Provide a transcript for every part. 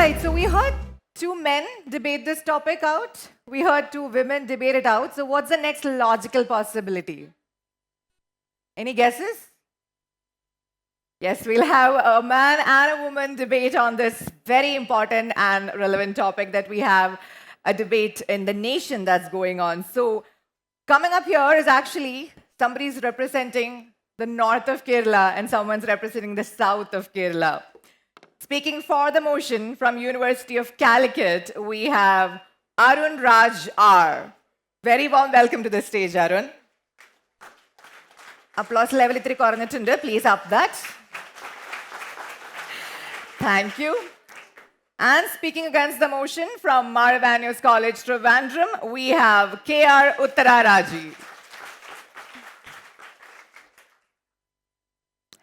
right, so we heard two men debate this topic out. We heard two women debate it out. So, what's the next logical possibility? Any guesses? Yes, we'll have a man and a woman debate on this very important and relevant topic that we have a debate in the nation that's going on. So, coming up here is actually somebody's representing the north of Kerala and someone's representing the south of Kerala. Speaking for the motion from University of Calicut, we have Arun Raj R. Very warm welcome to the stage, Arun. Applause level itri koranittund. Please up that. Thank you. And speaking against the motion from Maravanios College, Trivandrum, we have K.R. Uttararaji.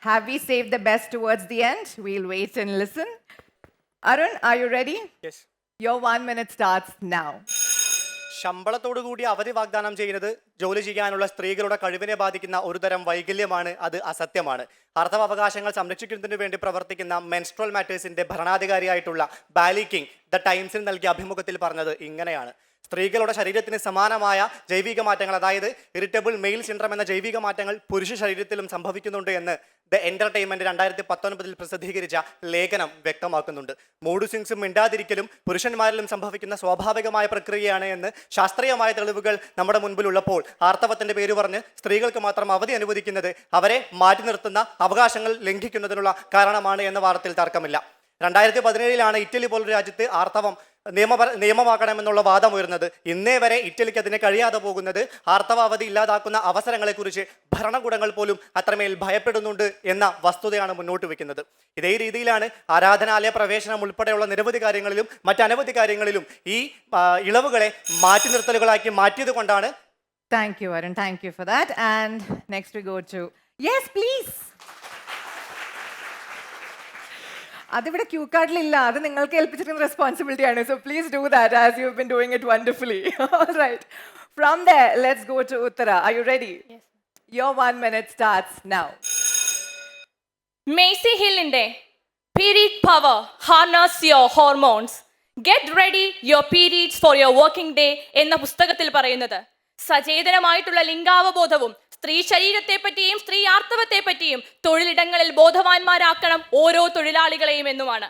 Have we saved the best towards the end? We'll wait and listen. Arun, are you ready? Yes. Your 1 minute starts now. ശമ്പളത്തോടു കൂടി അവധി വാഗ്ദാനം ചെയ്യുന്നത് ജോലി ചെയ്യാനുള്ള സ്ത്രീകളുടെ കഴിവിനെ ബാധിക്കുന്ന ഒരു തരം വൈകല്യമാണ്. അത് അസത്യമാണ്. ആർത്തവാവകാശങ്ങൾ സംരക്ഷിക്കുന്നതിന് വേണ്ടി പ്രവർത്തിക്കുന്ന മെൻസ്ട്രൽ മാറ്റേഴ്സിന്റെ ഭരണാധികാരിയായിട്ടുള്ള ബാലി കിങ് ദ ടൈംസിന് നൽകിയ അഭിമുഖത്തിൽ പറഞ്ഞത് ഇങ്ങനെയാണ്: സ്ത്രീകളുടെ ശരീരത്തിന് സമാനമായ ജൈവിക മാറ്റങ്ങൾ, അതായത് ഇറിറ്റബിൾ മെയിൽ സിൻഡ്രം എന്ന ജൈവിക മാറ്റങ്ങൾ പുരുഷ ശരീരത്തിലും സംഭവിക്കുന്നുണ്ട് എന്ന് ദ എന്റർടൈൻമെന്റ് 2019 പ്രസിദ്ധീകരിച്ച ലേഖനം വ്യക്തമാക്കുന്നുണ്ട്. മൂഡ് സ്വിങ്സും മിണ്ടാതിരിക്കലും പുരുഷന്മാരിലും സംഭവിക്കുന്ന സ്വാഭാവികമായ പ്രക്രിയയാണ് എന്ന് ശാസ്ത്രീയമായ തെളിവുകൾ നമ്മുടെ മുൻപിലുള്ളപ്പോൾ ആർത്തവത്തിന്റെ പേര് പറഞ്ഞ് സ്ത്രീകൾക്ക് മാത്രം അവധി അനുവദിക്കുന്നത് അവരെ മാറ്റി നിർത്തുന്ന അവകാശങ്ങൾ ലംഘിക്കുന്നതിനുള്ള കാരണമാണ് എന്ന വാദത്തിൽ തർക്കമില്ല. 2017 ഇറ്റലി പോലൊരു രാജ്യത്ത് ആർത്തവം നിയമമാക്കണമെന്നുള്ള വാദം ഉയർന്നത്. ഇന്നേ വരെ ഇറ്റലിക്ക് അതിനെ കഴിയാതെ പോകുന്നത് ആർത്തവാവധി ഇല്ലാതാക്കുന്ന അവസരങ്ങളെക്കുറിച്ച് ഭരണകൂടങ്ങൾ പോലും അത്രമേൽ ഭയപ്പെടുന്നുണ്ട് എന്ന വസ്തുതയാണ് മുന്നോട്ട് വെക്കുന്നത്. ഇതേ രീതിയിലാണ് ആരാധനാലയ പ്രവേശനം ഉൾപ്പെടെയുള്ള നിരവധി കാര്യങ്ങളിലും മറ്റനവധി കാര്യങ്ങളിലും ഈ ഇളവുകളെ മാറ്റി നിർത്തലുകളാക്കി മാറ്റിയത് കൊണ്ടാണ്. Thank you, Arun. Thank you for that. And next we go to... Yes, please. അതിവിടെ ക്യൂ കാർഡിലില്ല. അത് നിങ്ങൾക്ക് ഏൽപ്പിച്ചിരിക്കുന്ന റെസ്പോൺസിബിലിറ്റി ആണ്. So please do that as you have been doing it wonderfully. Alright. From there, let's go to Uttara. Are you ready? Yes. Your 1 minute starts now. Macy Hilliന്റെ Period Power, Harness Your Hormones. Get ready your periods for your working day എന്ന പുസ്തകത്തിൽ പറയുന്നത് സചേതനമായിട്ടുള്ള ലിംഗാവബോധവും സ്ത്രീ ശരീരത്തെ പറ്റിയും സ്ത്രീ ആർത്തവത്തെ പറ്റിയും തൊഴിലിടങ്ങളിൽ ബോധവാന്മാരാക്കണം ഓരോ തൊഴിലാളികളെയും എന്നുമാണ്.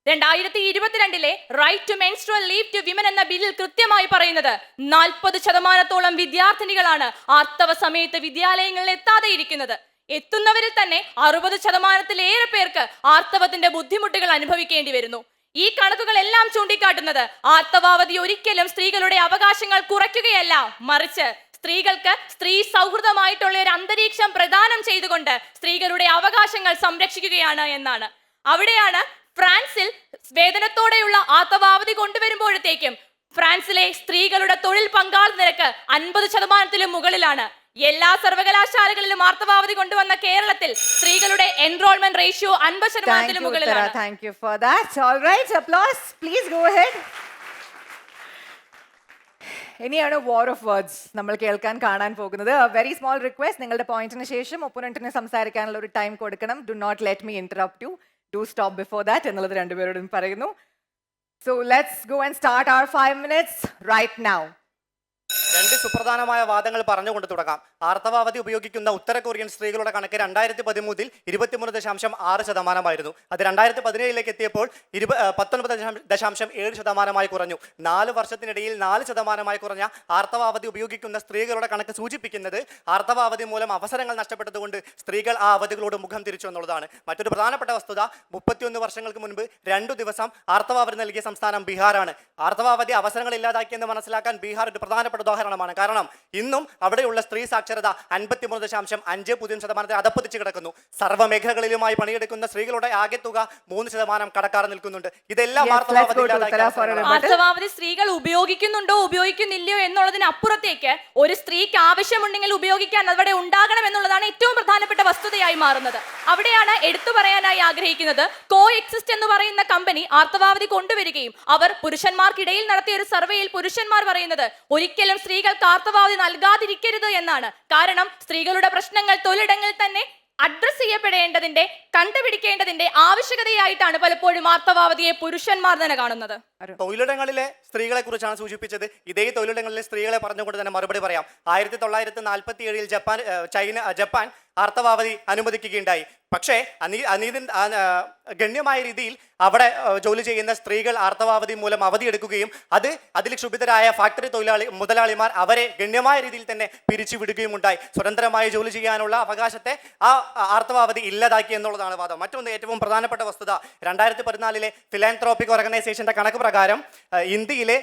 2022 right to menstrual leave to women എന്ന ബില്ലിൽ കൃത്യമായി പറയുന്നത് 40% വിദ്യാർത്ഥിനികളാണ് ആർത്തവ സമയത്ത് വിദ്യാലയങ്ങളിൽ എത്താതെ ഇരിക്കുന്നത്. എത്തുന്നവരിൽ തന്നെ 60% പേർക്ക് ആർത്തവത്തിന്റെ ബുദ്ധിമുട്ടുകൾ അനുഭവിക്കേണ്ടി വരുന്നു. ഈ കണക്കുകളെല്ലാം ചൂണ്ടിക്കാട്ടുന്നത് ആർത്തവാവധി ഒരിക്കലും സ്ത്രീകളുടെ അവകാശങ്ങൾ കുറയ്ക്കുകയല്ല, മറിച്ച് സ്ത്രീകൾക്ക് സ്ത്രീ സൗഹൃദമായിട്ടുള്ള ഒരു അന്തരീക്ഷം പ്രദാനം ചെയ്തുകൊണ്ട് സ്ത്രീകളുടെ അവകാശങ്ങൾ സംരക്ഷിക്കുകയാണ് എന്നാണ്. അവിടെയാണ് ഫ്രാൻസിൽ വേതനത്തോടെയുള്ള ആർത്തവാവധി കൊണ്ടുവരുമ്പോഴത്തേക്കും ഫ്രാൻസിലെ സ്ത്രീകളുടെ തൊഴിൽ പങ്കാളി നിരക്ക് 50% മുകളിലാണ്. എല്ലാ സർവകലാശാലകളിലും ആർത്തവാവധി കൊണ്ടുവന്ന കേരളത്തിൽ സ്ത്രീകളുടെ എൻറോൾമെന്റ് റേഷ്യോ 50% മുകളിലാണ്. Thank you for that. All right, applause. Please go ahead. ഇനിയാണ് വാർ ഓഫ് വേർഡ്സ് നമ്മൾ കേൾക്കാൻ കാണാൻ പോകുന്നത്. വെരി സ്മോൾ റിക്വസ്റ്റ്, നിങ്ങളുടെ പോയിന്റിന് ശേഷം ഒപ്പോണന്റിന് സംസാരിക്കാനുള്ള ഒരു ടൈം കൊടുക്കണം. Do not let me interrupt you. Do stop before that എന്നുള്ളത് രണ്ടുപേരോടും പറയുന്നു. So let's go and start our 5 minutes right now. രണ്ട് സുപ്രധാനമായ വാദങ്ങൾ പറഞ്ഞുകൊണ്ട് തുടങ്ങാം. ആർത്തവാവധി ഉപയോഗിക്കുന്ന ഉത്തര കൊറിയൻ സ്ത്രീകളുടെ കണക്ക് 2013 23.6% അത് 2017 എത്തിയപ്പോൾ 19.7% കുറഞ്ഞു. 4 വർഷത്തിനിടയിൽ 4% കുറഞ്ഞ ആർത്തവാവധി ഉപയോഗിക്കുന്ന സ്ത്രീകളുടെ കണക്ക് സൂചിപ്പിക്കുന്നത് ആർത്തവാവധി മൂലം അവസരങ്ങൾ നഷ്ടപ്പെട്ടതുകൊണ്ട് സ്ത്രീകൾ ആ അവധികളോട് മുഖം തിരിച്ചു എന്നുള്ളതാണ്. മറ്റൊരു പ്രധാനപ്പെട്ട വസ്തുത, 31 വർഷങ്ങൾക്ക് മുൻപ് 2 ദിവസം ആർത്തവാവധി നൽകിയ സംസ്ഥാനം ബീഹാറാണ്. ആർത്തവാവധി അവസരങ്ങൾ ഇല്ലാതാക്കിയെന്ന് മനസ്സിലാക്കാൻ ബീഹാർ ഒരു പ്രധാനപ്പെട്ട ഉദാഹരണമാണ്. കാരണം ഇന്നും അവിടെയുള്ള സ്ത്രീ സാക്ഷരത 53.5% അധപ്പതിച്ച് കിടക്കുന്നു. സർവ്വമേഖലകളിലുമായി പണിയെടുക്കുന്ന സ്ത്രീകളുടെ ആകെ തുക 3% കടക്കാറ് നിൽക്കുന്നുണ്ട്. ഇതെല്ലാം ആർത്തവാവധി സ്ത്രീകൾ ഉപയോഗിക്കുന്നുണ്ടോ ഉപയോഗിക്കുന്നില്ലയോ എന്നുള്ളതിനപ്പുറത്തേക്ക് ഒരു സ്ത്രീക്ക് ആവശ്യമുണ്ടെങ്കിൽ ഉപയോഗിക്കാൻ അവിടെ ഉണ്ടാകണം എന്നുള്ളതാണ് ഏറ്റവും പ്രധാനപ്പെട്ട വസ്തുതയായി മാറുന്നത്. അവിടെയാണ് എടുത്തു പറയാനായി ആഗ്രഹിക്കുന്നത്. കോ എക്സിസ്റ്റ് എന്ന് പറയുന്ന കമ്പനി ആർത്തവാവധി കൊണ്ടുവരികയും അവർ പുരുഷന്മാർക്കിടയിൽ നടത്തിയ ഒരു സർവേയിൽ പുരുഷന്മാർ പറയുന്നത് ഒരിക്കലും സ്ത്രീകൾക്ക് ആർത്തവാവധി നൽകാതിരിക്കരുത് എന്നാണ്. കാരണം സ്ത്രീകളുടെ പ്രശ്നങ്ങൾ തൊഴിലിടങ്ങളിൽ തന്നെ അഡ്രസ് ചെയ്യപ്പെടേണ്ടതിന്റെ കണ്ടുപിടിക്കേണ്ടതിന്റെ ആവശ്യകതയായിട്ടാണ് പലപ്പോഴും ആർത്തവാവധിയെ പുരുഷന്മാർ തന്നെ കാണുന്നത്. തൊഴിലിടങ്ങളിലെ സ്ത്രീകളെ കുറിച്ചാണ് സൂചിപ്പിച്ചത്. ഇതേ തൊഴിലിടങ്ങളിലെ സ്ത്രീകളെ പറഞ്ഞുകൊണ്ട് തന്നെ മറുപടി പറയാം. 1947 ജപ്പാൻ ആർത്തവാവധി അനുവദിക്കുകയുണ്ടായി. പക്ഷേ ഗണ്യമായ രീതിയിൽ അവിടെ ജോലി ചെയ്യുന്ന സ്ത്രീകൾ ആർത്തവാവധി മൂലം അവധിയെടുക്കുകയും അതിൽ ക്ഷുഭിതരായ ഫാക്ടറി മുതലാളിമാർ അവരെ ഗണ്യമായ രീതിയിൽ തന്നെ പിരിച്ചുവിടുകയും ഉണ്ടായി. സ്വതന്ത്രമായി ജോലി ചെയ്യാനുള്ള അവകാശത്തെ ആ ആർത്തവാവധി ഇല്ലാതാക്കി എന്നുള്ളതാണ് വാദം. മറ്റൊന്ന് ഏറ്റവും പ്രധാനപ്പെട്ട വസ്തുത, 2014 ഫിലാൻത്രോപിക് ഓർഗനൈസേഷന്റെ കണക്ക് പ്രകാരം ഇന്ത്യയിലെ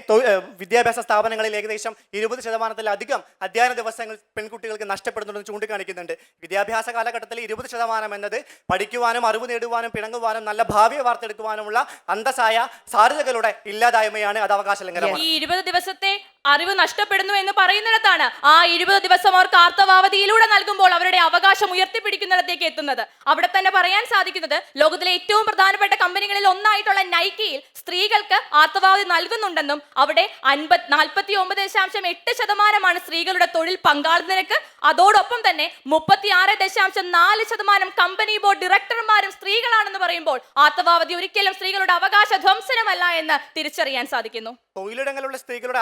വിദ്യാഭ്യാസ സ്ഥാപനങ്ങളിൽ ഏകദേശം 20%-ലധികം അധ്യയന ദിവസങ്ങൾ പെൺകുട്ടികൾക്ക് നഷ്ടപ്പെടുന്നുണ്ടെന്ന് ചൂണ്ടിക്കാണിക്കുന്നുണ്ട്. വിദ്യാഭ്യാസ കാലഘട്ടത്തിൽ 20% എന്നത് പഠിക്കുവാനും അറിവ് നേടുവാനും പിണങ്ങുവാനും നല്ല ഭാവിയെ വാർത്തെടുക്കുവാനുമുള്ള അന്തസ്സായ സാധ്യതകളുടെ ഇല്ലാതായ്മയാണ്. അത് അവകാശ ലംഘനമാണ്. ഈ 20 ദിവസത്തെ അറിവ് നഷ്ടപ്പെടുന്നു എന്ന് പറയുന്നിടത്താണ് ആ 20 ദിവസം അവർക്ക് ആർത്തവാവധിയിലൂടെ നൽകുമ്പോൾ അവരുടെ അവകാശം ഉയർത്തിപ്പിടിക്കുന്നിടത്തേക്ക് എത്തുന്നത്. അവിടെ തന്നെ പറയാൻ സാധിക്കുന്നത് ലോകത്തിലെ ഏറ്റവും പ്രധാനപ്പെട്ട കമ്പനികളിൽ ഒന്നായിട്ടുള്ള നൈക്കിയിൽ സ്ത്രീകൾക്ക് ആർത്തവാവധി നൽകുന്നുണ്ടെന്നും അവിടെ 49.8% സ്ത്രീകളുടെ തൊഴിൽ പങ്കാളിത്ത നിരക്ക്. അതോടൊപ്പം തന്നെ 36.4% കമ്പനി ബോർഡ് ഡയറക്ടർമാരും സ്ത്രീകളാണെന്ന് പറയുമ്പോൾ ആർത്തവാവധി ഒരിക്കലും സ്ത്രീകളുടെ അവകാശ ധ്വംസനമല്ല എന്ന് തിരിച്ചറിയാൻ സാധിക്കുന്നു. തൊഴിലിടങ്ങളിലുള്ള സ്ത്രീകളുടെ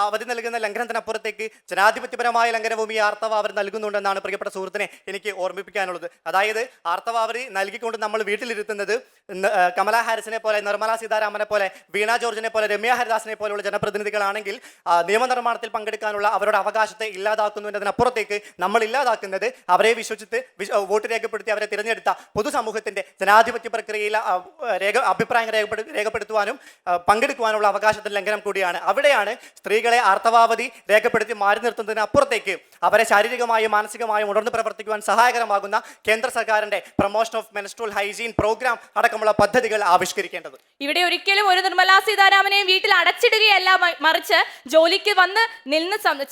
അവധി നൽകുന്ന ലംഘനത്തിനപ്പുറത്തേക്ക് ജനാധിപത്യപരമായ ലംഘനവും ഈ ആർത്തവാവധി നൽകുന്നുണ്ടെന്നാണ് പ്രിയപ്പെട്ട സുഹൃത്തിനെ എനിക്ക് ഓർമ്മിപ്പിക്കാനുള്ളത്. അതായത് ആർത്തവാവധി നൽകിക്കൊണ്ട് നമ്മൾ വീട്ടിലിരുത്തുന്നത് കമലാ ഹാരിസിനെ പോലെ, നിർമ്മലാ സീതാരാമനെ പോലെ, വീണ ജോർജിനെ പോലെ, രമ്യ ഹരിദാസിനെ പോലെയുള്ള ജനപ്രതിനിധികളാണെങ്കിൽ നിയമനിർമ്മാണത്തിൽ പങ്കെടുക്കാനുള്ള അവരുടെ അവകാശത്തെ ഇല്ലാതാക്കുന്നു എന്നതിനപ്പുറത്തേക്ക് നമ്മൾ ഇല്ലാതാക്കുന്നത് അവരെ വിശ്വസിച്ച് വോട്ട് രേഖപ്പെടുത്തി അവരെ തിരഞ്ഞെടുത്ത പൊതുസമൂഹത്തിന്റെ ജനാധിപത്യ പ്രക്രിയയിൽ അഭിപ്രായം രേഖപ്പെടുത്തുവാനും പങ്കെടുക്കുവാനുള്ള അവകാശത്തിന്റെ ലംഘനം കൂടിയാണ്. അവിടെയാണ് സ്ത്രീകളെ ആർത്തവാവധി രേഖപ്പെടുത്തി മാറി നിർത്തുന്നതിന് അപ്പുറത്തേക്ക് അവരെ ശാരീരികമായും മാനസികമായും ഉണർന്നു പ്രവർത്തിക്കുവാൻ സഹായകരമാകുന്ന കേന്ദ്ര സർക്കാരിന്റെ promotion of menstrual hygiene programme അടക്കമുള്ള പദ്ധതികൾ ആവിഷ്കരിക്കേണ്ടത്. ഇവിടെ ഒരിക്കലും ഒരു നിർമ്മലാ സീതാരാമനെയും വീട്ടിൽ അടച്ചിടുകയല്ല, മറിച്ച് ജോലിക്ക് വന്ന്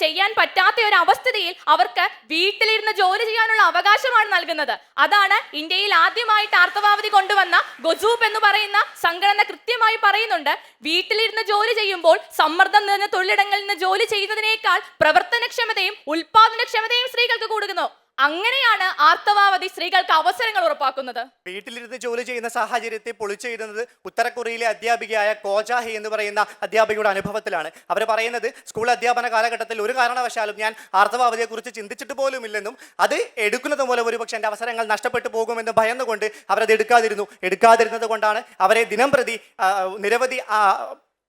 ചെയ്യാൻ പറ്റാത്ത ഒരു അവസ്ഥയിൽ അവർക്ക് വീട്ടിലിരുന്ന് ജോലി ചെയ്യാനുള്ള അവകാശമാണ് നൽകുന്നത്. അതാണ് ഇന്ത്യയിൽ ആദ്യമായിട്ട് ആർത്തവാവധി കൊണ്ടുവന്ന ഗൊജൂപ്പ് എന്ന് പറയുന്ന സംഘടന കൃത്യമായി പറയുന്നുണ്ട്. വീട്ടിലിരുന്ന് ജോലി ചെയ്യുമ്പോൾ സമ്മർദ്ദം നിറഞ്ഞ തൊഴിലിടങ്ങളിൽ നിന്ന് ജോലി ചെയ്യുന്നതിനേക്കാൾ പ്രവർത്തനക്ഷമതയും ഉൽപാദനക്ഷമതയും സ്ത്രീകൾക്ക് കൂടുന്നു. അങ്ങനെയാണ് ആർത്തവാവധി സ്ത്രീകൾക്ക് അവസരങ്ങൾ ഉറപ്പാക്കുന്നത്. വീട്ടിലിരുന്ന് ജോലി ചെയ്യുന്ന സാഹചര്യത്തെ പൊളിച്ചെഴുതുന്നത് ഉത്തര കൊറിയയിലെ അധ്യാപികയായ കോജാഹി എന്ന് പറയുന്ന അധ്യാപികയുടെ അനുഭവത്തിലാണ്. അവർ പറയുന്നത്, സ്കൂൾ അധ്യാപന കാലഘട്ടത്തിൽ ഒരു കാരണവശാലും ഞാൻ ആർത്തവാവധിയെ കുറിച്ച് ചിന്തിച്ചിട്ട് പോലുമില്ലെന്നും അത് എടുക്കുന്നത് മൂലം ഒരുപക്ഷെ എൻ്റെ അവസരങ്ങൾ നഷ്ടപ്പെട്ടു പോകുമെന്ന് ഭയന്നുകൊണ്ട് അവരത് എടുക്കാതിരുന്നത് കൊണ്ടാണ് അവരെ ദിനം പ്രതി നിരവധി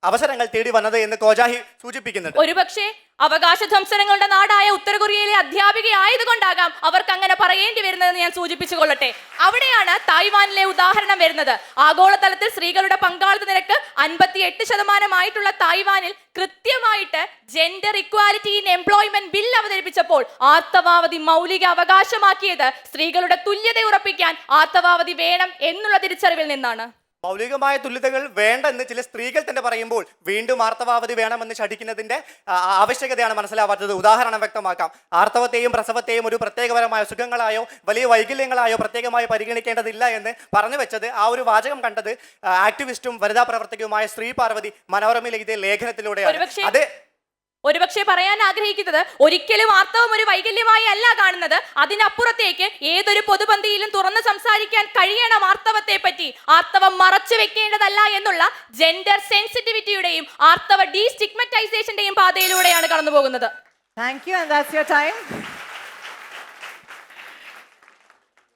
അവസരങ്ങൾ തേടി വന്നത് എന്ന് കോജാഹി സൂചിപ്പിക്കുന്നുണ്ട്. ഒരുപക്ഷെ അവകാശ ധ്വംസനങ്ങളുടെ നാടായ ഉത്തര കൊറിയയിലെ അധ്യാപികയായതുകൊണ്ടാകാം അവർക്ക് അങ്ങനെ പറയേണ്ടി വരുന്നതെന്ന് ഞാൻ സൂചിപ്പിച്ചു കൊള്ളട്ടെ. അവിടെയാണ് തായ്വാനിലെ ഉദാഹരണം വരുന്നത്. ആഗോളതലത്തിൽ സ്ത്രീകളുടെ പങ്കാളിത്ത നിരക്ക് 58% തായ്വാനിൽ കൃത്യമായിട്ട് gender equality in employment bill അവതരിപ്പിച്ചപ്പോൾ ആർത്തവാവധി മൗലിക അവകാശമാക്കിയത് സ്ത്രീകളുടെ തുല്യത ഉറപ്പിക്കാൻ ആർത്തവാവധി വേണം എന്നുള്ള തിരിച്ചറിവിൽ നിന്നാണ്. മൗലികമായ തുല്യതകൾ വേണ്ടെന്ന് ചില സ്ത്രീകൾ തന്നെ പറയുമ്പോൾ വീണ്ടും ആർത്തവാവധി വേണമെന്ന് ശഠിക്കുന്നതിന്റെ ആവശ്യകതയാണ് മനസ്സിലാവാത്തത്. ഉദാഹരണം വ്യക്തമാക്കാം. ആർത്തവത്തെയും പ്രസവത്തെയും ഒരു പ്രത്യേകപരമായ സുഖങ്ങളായോ വലിയ വൈകല്യങ്ങളായോ പ്രത്യേകമായി പരിഗണിക്കേണ്ടതില്ല എന്ന് പറഞ്ഞു വെച്ചത്, ആ ഒരു വാചകം കണ്ടത് ആക്ടിവിസ്റ്റും വനിതാ പ്രവർത്തകയുമായ ശ്രീ പാർവതി മനോരമയിലെ ഇതേ ലേഖനത്തിലൂടെയാണ്. ഒരുപക്ഷെ പറയാൻ ആഗ്രഹിക്കുന്നത്, ഒരിക്കലും ആർത്തവം ഒരു വൈകല്യമായി അല്ല കാണുന്നത്. അതിനപ്പുറത്തേക്ക് ഏതൊരു പൊതുപന്തിയിലും തുറന്ന് സംസാരിക്കാൻ കഴിയണം ആർത്തവത്തെ പറ്റി. ആർത്തവം മറച്ചു വെക്കേണ്ടതല്ല എന്നുള്ള ജെൻഡർ സെൻസിറ്റിവിറ്റിയുടെയും ആർത്തവ ഡീസ്റ്റിഗ്മറ്റൈസേഷന്റെയും പാതയിലൂടെയാണ് കടന്നു പോകുന്നത്. Thank you, and that's your time.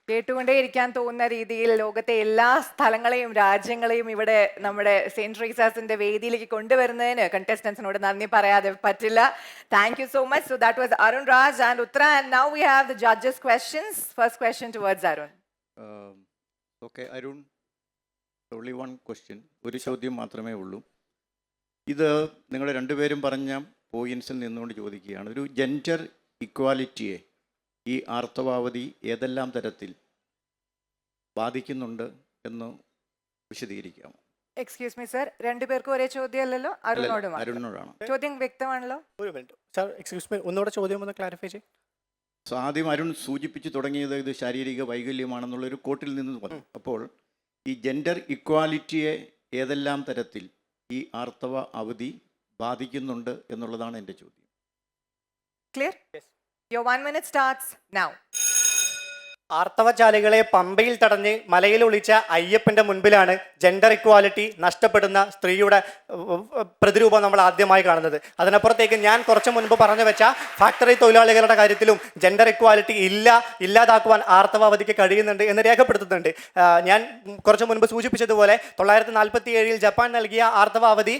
കേട്ടുകൊണ്ടേയിരിക്കാൻ തോന്നുന്ന രീതിയിൽ ലോകത്തെ എല്ലാ സ്ഥലങ്ങളെയും രാജ്യങ്ങളെയും ഇവിടെ നമ്മുടെ സെയിന്റ് ട്രീസാസിന്റെ വേദിയിലേക്ക് കൊണ്ടുവരുന്നതിന് കണ്ടസ്റ്റൻസിനോട് നന്ദി പറയാതെ പറ്റില്ല. Thank you so much. So that was Arun Raj and Uttara, and now we have the judges questions. First question towards Arun. Okay Arun, only one question, ഒരു ചോദ്യം മാത്രമേ ഉള്ളൂ. ഇത് നിങ്ങൾ രണ്ടുപേരും പറഞ്ഞ പോയിന്റ്സിൽ നിന്നുകൊണ്ട് ചോദിക്കുകയാണ്. ഒരു ജെൻഡർ ഇക്വാലിറ്റിയെ ഈ ആർത്തവാവധി ഏതെല്ലാം തരത്തിൽ ബാധിക്കുന്നുണ്ട് എന്ന് വിശദീകരിക്കാമോ? എക്സ്ക്യൂസ് മീ സർ, രണ്ടുപേർക്കും ഒരേ ചോദ്യമല്ലല്ലോ, അരുണോടുമാണ്. അരുണിനോടാണ് ചോദ്യം വ്യക്തമാണല്ലോ. ഒരു മിനിറ്റ് സർ, എക്സ്ക്യൂസ് മീ, ഒന്നുകൂടെ ചോദ്യം ഒന്ന് ക്ലാരിഫൈ ചെയ്യും. സോ ആദ്യം അരുൺ സൂചിപ്പിച്ച് തുടങ്ങിയത് ഇത് ശാരീരിക വൈകല്യമാണെന്നുള്ളൊരു കോട്ടിൽ നിന്ന് വന്നു. അപ്പോൾ ഈ ജെൻഡർ ഇക്വാലിറ്റിയെ ഏതെല്ലാം തരത്തിൽ ഈ ആർത്തവ അവധി ബാധിക്കുന്നുണ്ട് എന്നുള്ളതാണ് എൻ്റെ ചോദ്യം. Clear? Your 1 minute starts now. ആർത്തവചാലികളെ പമ്പയിൽ തടഞ്ഞ് മലയിൽ ഒളിച്ച അയ്യപ്പന്റെ മുൻപിലാണ് ജെൻഡർ ഇക്വാലിറ്റി നഷ്ടപ്പെടുന്ന സ്ത്രീയുടെ പ്രതിരൂപം നമ്മൾ ആദ്യമായി കാണുന്നത്. അതിനപ്പുറത്തേക്ക് ഞാൻ കുറച്ച് മുൻപ് പറഞ്ഞു വെച്ച ഫാക്ടറി തൊഴിലാളികളുടെ കാര്യത്തിലും ജെൻഡർ ഇക്വാലിറ്റി ഇല്ലാതാക്കുവാൻ ആർത്തവാവധിക്ക് കഴിയുന്നുണ്ട് എന്ന് രേഖപ്പെടുത്തുന്നുണ്ട്. ഞാൻ കുറച്ച് മുൻപ് സൂചിപ്പിച്ചതുപോലെ 1947 ജപ്പാൻ നൽകിയ ആർത്തവാവധി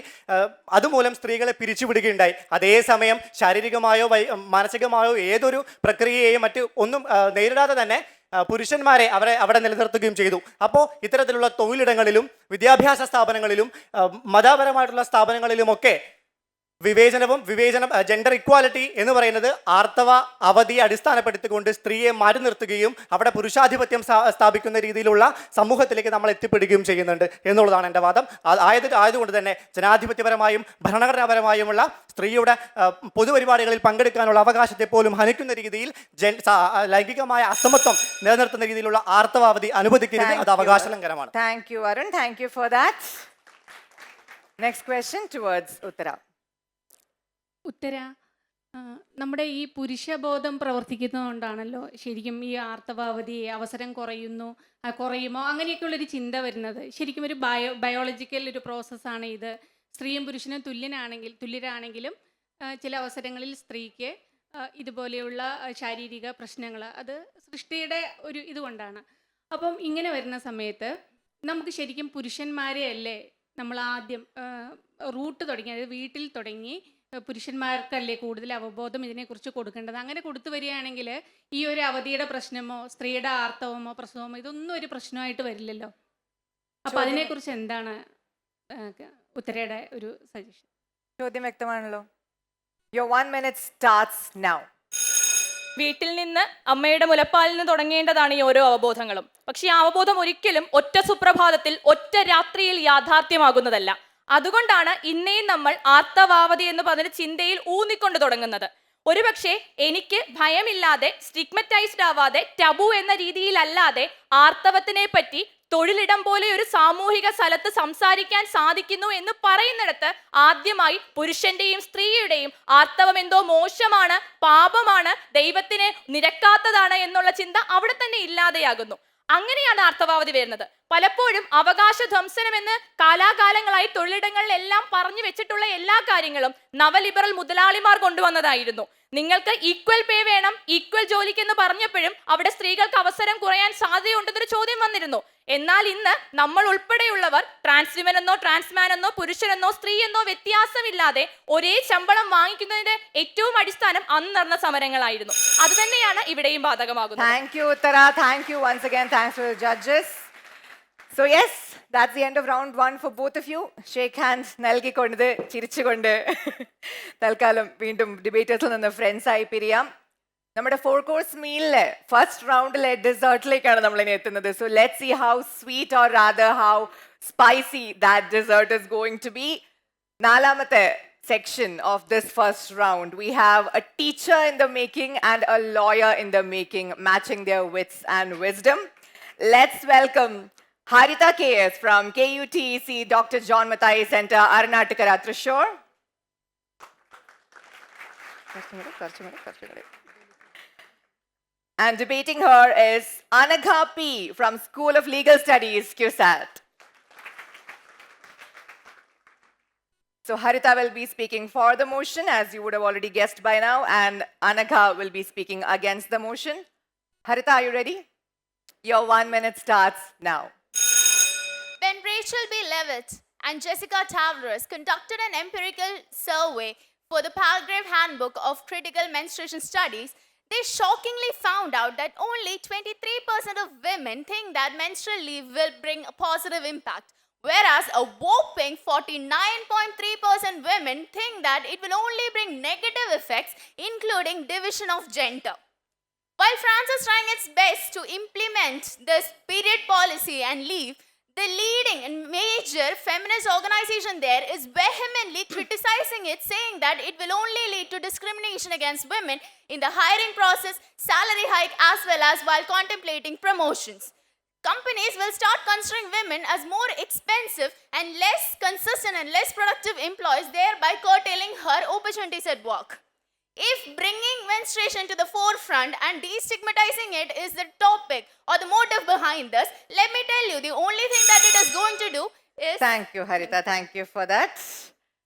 അതുമൂലം സ്ത്രീകളെ പിരിച്ചുവിടുകയുണ്ടായി. അതേസമയം ശാരീരികമായോ മാനസികമായോ ഏതൊരു പ്രക്രിയയെയും മറ്റ് ഒന്നും നേരിടാതെ തന്നെ പുരുഷന്മാരെ അവിടെ നിലനിർത്തുകയും ചെയ്തു. അപ്പോൾ ഇത്തരത്തിലുള്ള തൊഴിലിടങ്ങളിലും വിദ്യാഭ്യാസ സ്ഥാപനങ്ങളിലും മതപരമായിട്ടുള്ള സ്ഥാപനങ്ങളിലുമൊക്കെ ജെൻഡർ ഇക്വാലിറ്റി എന്ന് പറയുന്നത് ആർത്തവ അവധിയെ അടിസ്ഥാനപ്പെടുത്തിക്കൊണ്ട് സ്ത്രീയെ മാറ്റി നിർത്തുകയും അവിടെ പുരുഷാധിപത്യം സ്ഥാപിക്കുന്ന രീതിയിലുള്ള സമൂഹത്തിലേക്ക് നമ്മൾ എത്തിപ്പെടുകയും ചെയ്യുന്നുണ്ട് എന്നുള്ളതാണ് എൻ്റെ വാദം. ആയതുകൊണ്ട് തന്നെ ജനാധിപത്യപരമായും ഭരണഘടനാപരമായുമുള്ള സ്ത്രീയുടെ പൊതുപരിപാടികളിൽ പങ്കെടുക്കാനുള്ള അവകാശത്തെ പോലും ഹനിക്കുന്ന രീതിയിൽ ലൈംഗികമായ അസമത്വം നിലനിർത്തുന്ന രീതിയിലുള്ള ആർത്തവാവധി അനുവദിക്കരുത്. അത് അവകാശ ലംഘനമാണ്. Thank you, Arun. Thank you for that. Next question towards Uttara. ഉത്തര, നമ്മുടെ ഈ പുരുഷബോധം പ്രവർത്തിക്കുന്നതുകൊണ്ടാണല്ലോ ശരിക്കും ഈ ആർത്തവാവധി അവസരം കുറയുമോ അങ്ങനെയൊക്കെയുള്ളൊരു ചിന്ത വരുന്നത്. ശരിക്കും ഒരു ബയോളജിക്കൽ ഒരു പ്രോസസ്സാണ് ഇത്. സ്ത്രീയും പുരുഷനും തുല്യരാണെങ്കിലും ചില അവസരങ്ങളിൽ സ്ത്രീക്ക് ഇതുപോലെയുള്ള ശാരീരിക പ്രശ്നങ്ങൾ അത് സൃഷ്ടിയുടെ ഒരു ഇതുകൊണ്ടാണ്. അപ്പം ഇങ്ങനെ വരുന്ന സമയത്ത് നമുക്ക് ശരിക്കും പുരുഷന്മാരെ അല്ലേ നമ്മൾ ആദ്യം റൂട്ട് തുടങ്ങി, അതായത് വീട്ടിൽ തുടങ്ങി പുരുഷന്മാർക്കല്ലേ കൂടുതൽ അവബോധം ഇതിനെക്കുറിച്ച് കൊടുക്കേണ്ടത്. അങ്ങനെ കൊടുത്തു വരികയാണെങ്കിൽ ഈ ഒരു അവധിയുടെ പ്രശ്നമോ സ്ത്രീയുടെ ആർത്തവമോ പ്രസവമോ ഇതൊന്നും ഒരു പ്രശ്നമായിട്ട് വരില്ലല്ലോ. അപ്പം അതിനെക്കുറിച്ച് എന്താണ് ഉത്തരയുടെ ഒരു സജഷൻ? ചോദ്യം വ്യക്തമാണല്ലോ. Your 1 minute starts now. വീട്ടിൽ നിന്ന് അമ്മയുടെ മുലപ്പാലിൽ നിന്ന് തുടങ്ങേണ്ടതാണ് ഈ ഓരോ അവബോധങ്ങളും. പക്ഷെ ഈ അവബോധം ഒരിക്കലും ഒറ്റ സുപ്രഭാതത്തിൽ ഒറ്റ രാത്രിയിൽ യാഥാർത്ഥ്യമാകുന്നതല്ല. അതുകൊണ്ടാണ് ഇന്നേയും നമ്മൾ ആർത്തവാവധി എന്ന് പറഞ്ഞ ചിന്തയിൽ ഊന്നിക്കൊണ്ട് തുടങ്ങുന്നത്. ഒരുപക്ഷെ എനിക്ക് ഭയമില്ലാതെ സ്റ്റിഗ്മറ്റൈസ്ഡ് ആവാതെ ടബു എന്ന രീതിയിലല്ലാതെ ആർത്തവത്തിനെ പറ്റി തൊഴിലിടം പോലെ ഒരു സാമൂഹിക സ്ഥലത്ത് സംസാരിക്കാൻ സാധിക്കുന്നു എന്ന് പറയുന്നിടത്ത് ആദ്യമായി പുരുഷന്റെയും സ്ത്രീയുടെയും ആർത്തവം എന്തോ മോശമാണ്, പാപമാണ്, ദൈവത്തിന് നിരക്കാത്തതാണ് എന്നുള്ള ചിന്ത അവിടെ തന്നെ ഇല്ലാതെയാകുന്നു. അങ്ങനെയാണ് ആർത്തവാവധി വരുന്നത്. പലപ്പോഴും അവകാശ ധ്വംസനം എന്ന് കാലാകാലങ്ങളായി തൊഴിലിടങ്ങളിലെല്ലാം പറഞ്ഞു വെച്ചിട്ടുള്ള എല്ലാ കാര്യങ്ങളും നവലിബറൽ മുതലാളിമാർ കൊണ്ടുവന്നതായിരുന്നു. നിങ്ങൾക്ക് ഈക്വൽ പേ വേണം, ഈക്വൽ ജോലിക്ക് എന്ന് പറഞ്ഞപ്പോഴും അവിടെ സ്ത്രീകൾക്ക് അവസരം കുറയാൻ സാധ്യതയുണ്ടെന്നൊരു ചോദ്യം വന്നിരുന്നു. എന്നാൽ ഇന്ന് നമ്മൾ ഉൾപ്പെടെയുള്ളവർ ട്രാൻസ്വിമൻ എന്നോ ട്രാൻസ്മാൻ എന്നോ പുരുഷനെന്നോ സ്ത്രീ എന്നോ വ്യത്യാസമില്ലാതെ ഒരേ ശമ്പളം വാങ്ങിക്കുന്നതിന്റെ ഏറ്റവും അടിസ്ഥാനം അന്ന് നടന്ന സമരങ്ങളായിരുന്നു. അത് തന്നെയാണ് ഇവിടെയും ബാധകമാകുന്നത്. Thank you, Uttara. Thank you once again. Thanks to the judges. So yes, that's the end of round 1 for both of you. Shake hands. നൽകിക്കൊണ്ട് ചിരിച്ചുകൊണ്ട് തൽക്കാലം വീണ്ടും ഡിബേറ്റേഴ്സിൽ നിന്ന് ഫ്രണ്ട്സ് ആയി പിരിയാം. നമ്മുടെ 4 കോഴ്സ് മീലിലെ ഫസ്റ്റ് റൗണ്ടിലെ ഡെസേർട്ടിലേക്കാണ് നമ്മൾ ഇനി എത്തുന്നത്. So let see how sweet or rather how spicy that dessert is going to be. നാലാമത്തെ section of this first round, we have a teacher in the making and a lawyer in the making, matching their wits and wisdom. Let's welcome Haritha KS from KUTEC Dr. John Mathai Center, Aranatukara, Thrissur. And debating her is Anagha P from School of Legal Studies, CUSAT. So Haritha will be speaking for the motion, as you would have already guessed by now, and Anagha will be speaking against the motion. Haritha, are you ready? Your 1 minute starts now. When Rachel B. Levitt and Jessica Tavares conducted an empirical survey for the Palgrave Handbook of Critical Menstruation Studies, they shockingly found out that only 23% of women think that menstrual leave will bring a positive impact, whereas a whopping 49.3% women think that it will only bring negative effects, including division of gender. While France is trying its best to implement this period policy and leave, the leading and major feminist organization there is vehemently criticizing it, saying that it will only lead to discrimination against women in the hiring process, salary hike, as well as while contemplating promotions. Companies will start considering women as more expensive and less consistent and less productive employees, thereby curtailing her opportunities at work. If bringing menstruation to the forefront and destigmatizing it is the topic or the motive behind this, let me tell you, the only thing that it is going to do is... Thank you, Harita. Thank you for that.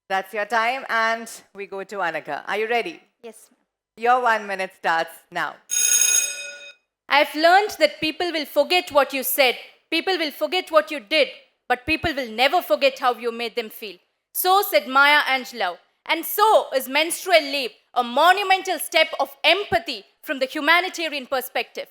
That's your time. And we go to Anaka. Are you ready? Yes, ma'am. Your 1 minute starts now. I've learned that people will forget what you said, people will forget what you did, but people will never forget how you made them feel. So said Maya Angelou. And so is menstrual leave, a monumental step of empathy from the humanitarian perspective.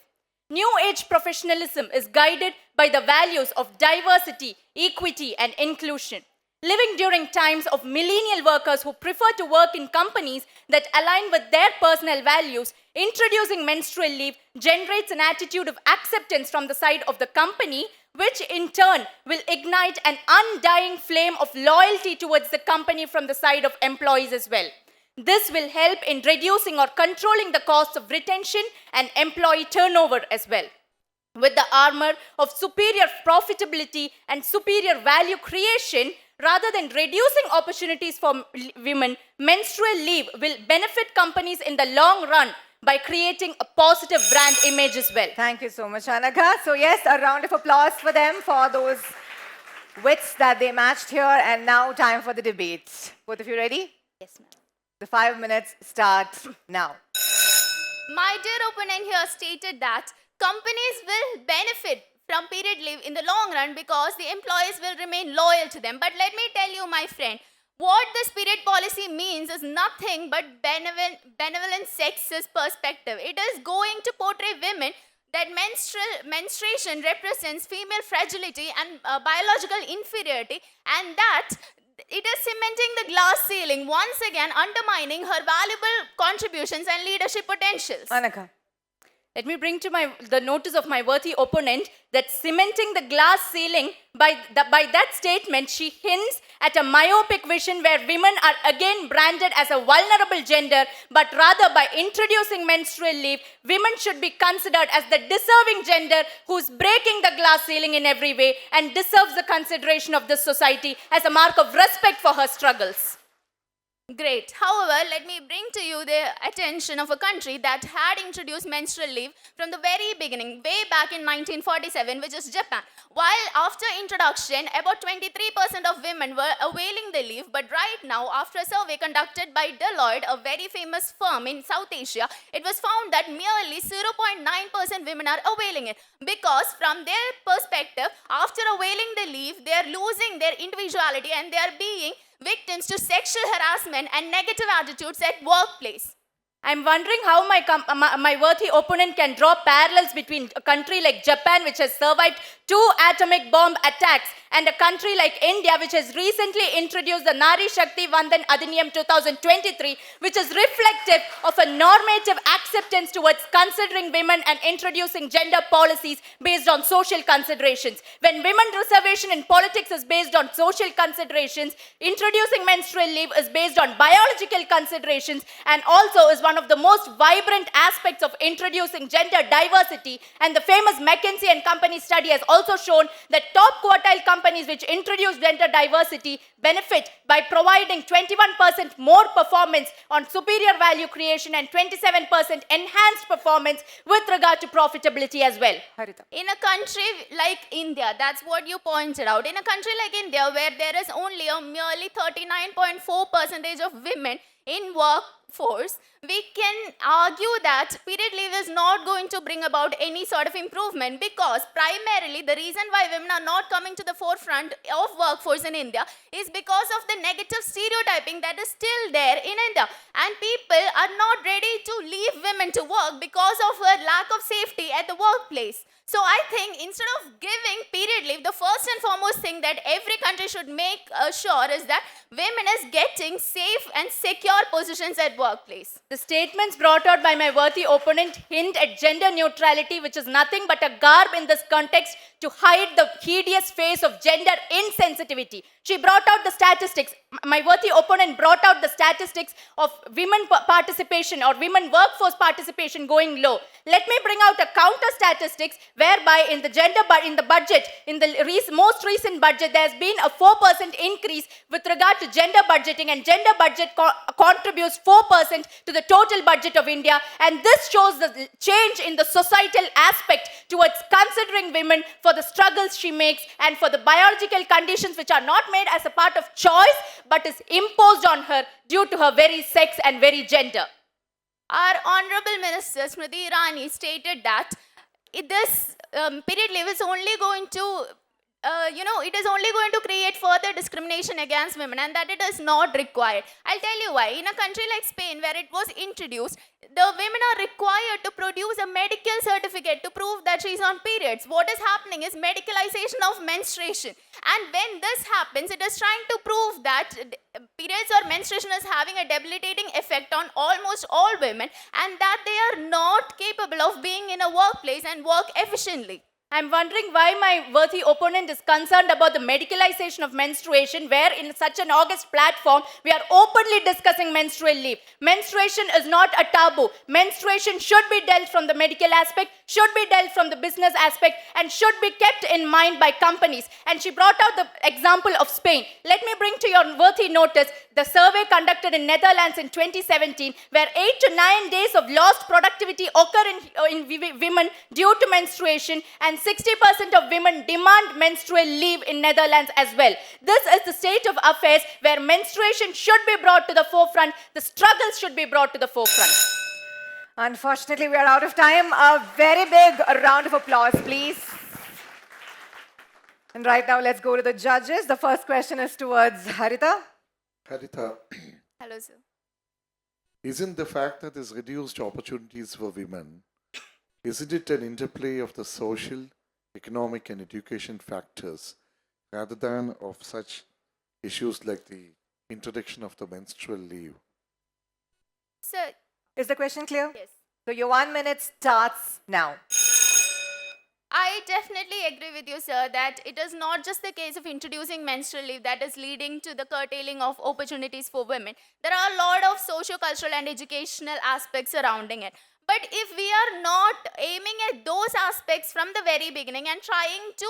New age professionalism is guided by the values of diversity, equity, and inclusion. Living during times of millennial workers who prefer to work in companies that align with their personal values, introducing menstrual leave generates an attitude of acceptance from the side of the company, which in turn will ignite an undying flame of loyalty towards the company from the side of employees as well. This will help in reducing or controlling the costs of retention and employee turnover as well. With the armor of superior profitability and superior value creation, rather than reducing opportunities for women, menstrual leave will benefit companies in the long run by creating a positive brand image as well. Thank you so much, Anaka. So yes, a round of applause for them for those wits that they matched here. And now time for the debate. Both of you ready? Yes, ma'am. The 5 minutes start now. My dear opponent here stated that companies will benefit from period leave in the long run because the employees will remain loyal to them. But let me tell you, my friend, what this period policy means is nothing but benevolent sexist perspective. It is going to portray women that menstruation represents female fragility and biological inferiority, and that it is cementing the glass ceiling, once again undermining her valuable contributions and leadership potentials. Anaka. Let me bring to the notice of my worthy opponent that cementing the glass ceiling, by that statement, she hints at a myopic vision where women are again branded as a vulnerable gender, but rather by introducing menstrual leave, women should be considered as the deserving gender who's breaking the glass ceiling in every way and deserves the consideration of this society as a mark of respect for her struggles. Great. However, let me bring to you the attention of a country that had introduced menstrual leave from the very beginning, way back in 1947, which is Japan. While after introduction, about 23% of women were availing the leave, but right now, after a survey conducted by Deloitte, a very famous firm in South Asia, it was found that merely 0.9% women are availing it. Because from their perspective, after availing the leave, they are losing their individuality and they are being victims to sexual harassment and negative attitudes at workplace. I'm wondering how my worthy opponent can draw parallels between a country like Japan, which has survived 2 atomic bomb attacks, and a country like India, which has recently introduced the Nari Shakti Vandan Adhiniyam 2023, which is reflective of a normative acceptance towards considering women and introducing gender policies based on social considerations. When women reservation in politics is based on social considerations, introducing menstrual leave is based on biological considerations and also is one of the most vibrant aspects of introducing gender diversity. And the famous McKinsey and Company study has also shown that top quartile companies which introduce gender diversity benefit by providing 21% more performance on superior value creation and 27% enhanced performance with regard to profitability as well. Harita. In a country like India, that's what you pointed out. In a country like India, where there is only a merely 39.4% of women in workforce, we can argue that period leave is not going to bring about any sort of improvement, because primarily the reason why women are not coming to the forefront of workforce in India is because of the negative stereotyping that is still there in India, and people are not ready to leave women to work because of a lack of safety at the workplace. So I think instead of giving period leave, the first and foremost thing that every country should make sure is that women is getting safe and secure positions at workplace. The statements brought out by my worthy opponent hint at gender neutrality, which is nothing but a garb in this context to hide the hideous face of gender insensitivity. She brought out the statistics. My worthy opponent brought out the statistics of women participation or women workforce participation going low. Let me bring out a counter statistics whereby in the in the budget, in the most recent budget, there's been a 4% increase with regard to gender budgeting, and gender budget contributes 4% to the total budget of India. And this shows the change in the societal aspect towards considering women for the struggles she makes and for the biological conditions which are not made as a part of choice but is imposed on her due to her very sex and very gender. Our Honorable Minister Smriti Irani stated that this period leave is only going to, it is only going to create further discrimination against women, and that it is not required. I'll tell you why. In a country like Spain, where it was introduced, the women are required to produce a medical certificate to prove that she's on periods. What is happening is medicalization of menstruation. And when this happens, it is trying to prove that periods or menstruation is having a debilitating effect on almost all women, and that they are not capable of being in a workplace and work efficiently. I'm wondering why my worthy opponent is concerned about the medicalization of menstruation, where in such an august platform, we are openly discussing menstrual leave. Menstruation is not a taboo. Menstruation should be dealt from the medical aspect, should be dealt from the business aspect, and should be kept in mind by companies. And she brought out the example of Spain. Let me bring to your worthy notice the survey conducted in Netherlands in 2017, where 8 to 9 days of lost productivity occur in women due to menstruation, and 60% of women demand menstrual leave in Netherlands as well. This is the state of affairs where menstruation should be brought to the forefront, the struggles should be brought to the forefront. Unfortunately, we are out of time. A very big round of applause, please. And right now, let's go to the judges. The first question is towards Harita. Haritha, Hello, sir. isn't the fact that there's reduced opportunities for women, isn't it an interplay of the social, economic, and education factors rather than of such issues like the introduction of the menstrual leave? Sir, Is the question clear? yes. So your 1 minute starts now. I definitely agree with you, sir, that it is not just the case of introducing menstrual leave that is leading to the curtailing of opportunities for women. There are a lot of socio-cultural and educational aspects surrounding it. But if we are not aiming at those aspects from the very beginning and trying to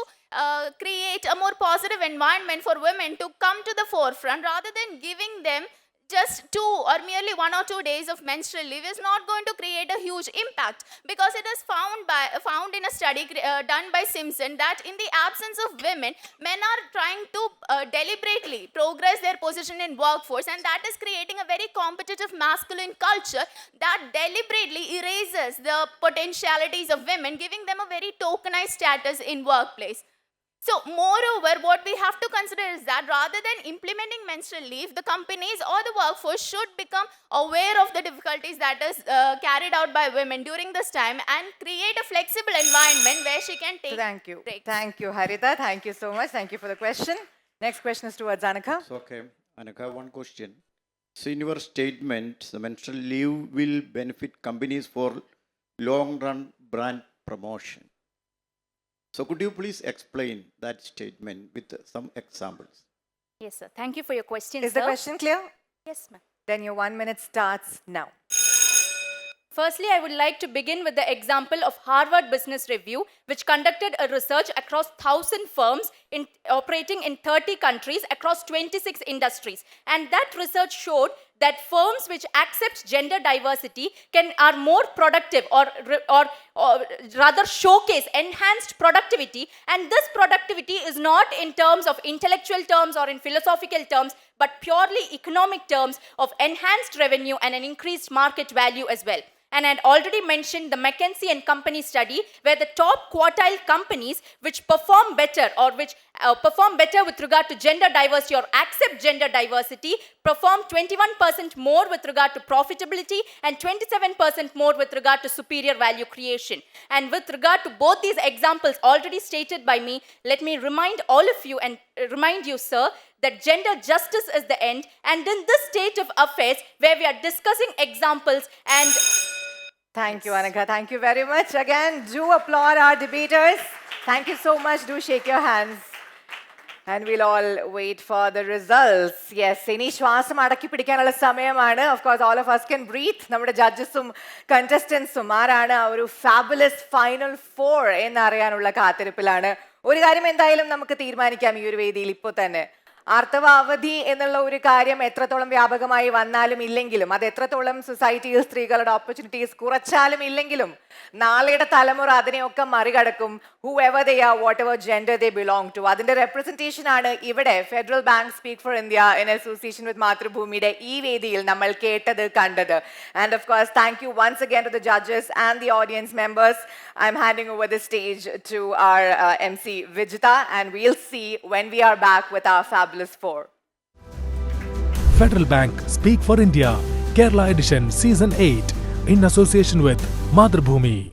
create a more positive environment for women to come to the forefront, rather than giving them just 2 or merely 1 or 2 days of menstrual leave, is not going to create a huge impact, because it is found in a study done by Simpson that in the absence of women, men are trying to deliberately progress their position in workforce, and that is creating a very competitive masculine culture that deliberately erases the potentialities of women, giving them a very tokenized status in workplace. So, moreover, what we have to consider is that rather than implementing menstrual leave, the companies or the workforce should become aware of the difficulties that is carried out by women during this time, and create a flexible environment where she can take Thank you. breaks. Thank you, Harita. Thank you so much. Thank you for the question. Next question is towards Anaka. So, okay, Anaka, one question. So, in your statement, the menstrual leave will benefit companies for long-run brand promotion. So, could you please explain that statement with some examples? Yes, sir. Thank you for your question, Is sir. the question clear? Yes, ma'am. Then your 1 minute starts now. Firstly, I would like to begin with the example of Harvard Business Review, which conducted a research across 1,000 firms operating in 30 countries across 26 industries. And that research showed that firms which accept gender diversity are more productive, or rather showcase enhanced productivity. And this productivity is not in terms of intellectual terms or in philosophical terms, but purely economic terms of enhanced revenue and an increased market value as well. And I had already mentioned the McKinsey & Company study, where the top quartile companies which perform better, or which perform better with regard to gender diversity or accept gender diversity, perform 21% more with regard to profitability and 27% more with regard to superior value creation. And with regard to both these examples already stated by me, let me remind all of you and remind you, sir, that gender justice is the end. And in this state of affairs, where we are discussing examples and... Thank you, Anaka. Thank you very much. Again, do applaud our debaters. Thank you so much. Do shake your hands. And we'll all wait for the results. Yes, ഇനി ശ്വാസം അടക്കി പിടിക്കാനുള്ള സമയമാണ്. Of course, all of us can breathe. നമ്മുടെ ജഡ്ജസും കണ്ടസ്റ്റൻസും ആരാണ് ആ ഒരു fabulous final 4 എന്നറിയാനുള്ള കാത്തിരിപ്പിലാണ്. ഒരു കാര്യം എന്തായാലും നമുക്ക് തീരുമാനിക്കാം ഈ ഒരു വേദിയിൽ ഇപ്പോൾ തന്നെ. ആർത്തവ അവധി എന്നുള്ള ഒരു കാര്യം എത്രത്തോളം വ്യാപകമായി വന്നാലും ഇല്ലെങ്കിലും, അത് എത്രത്തോളം സൊസൈറ്റിയിൽ സ്ത്രീകളുടെ ഓപ്പർച്യൂണിറ്റീസ് കുറച്ചാലും ഇല്ലെങ്കിലും, നാളെയുടെ തലമുറ അതിനെയൊക്കെ മറികടക്കും. whoever they are, whatever gender they belong to. അതിന്റെ റെപ്രസെന്റേഷൻ ആണ് ഇവിടെ federal bank speak for India in association with മാതൃഭൂമിയുടെ ഈ വേദിയിൽ നമ്മൾ കേട്ടത് കണ്ടത്. And of course, thank you once again to the judges and the audience members. I'm handing over the stage to our MC Vijita, and we'll see when we are back with our fabulous 4. Federal Bank Speak for India, Kerala Edition Season 8 in association with Madhubhumi.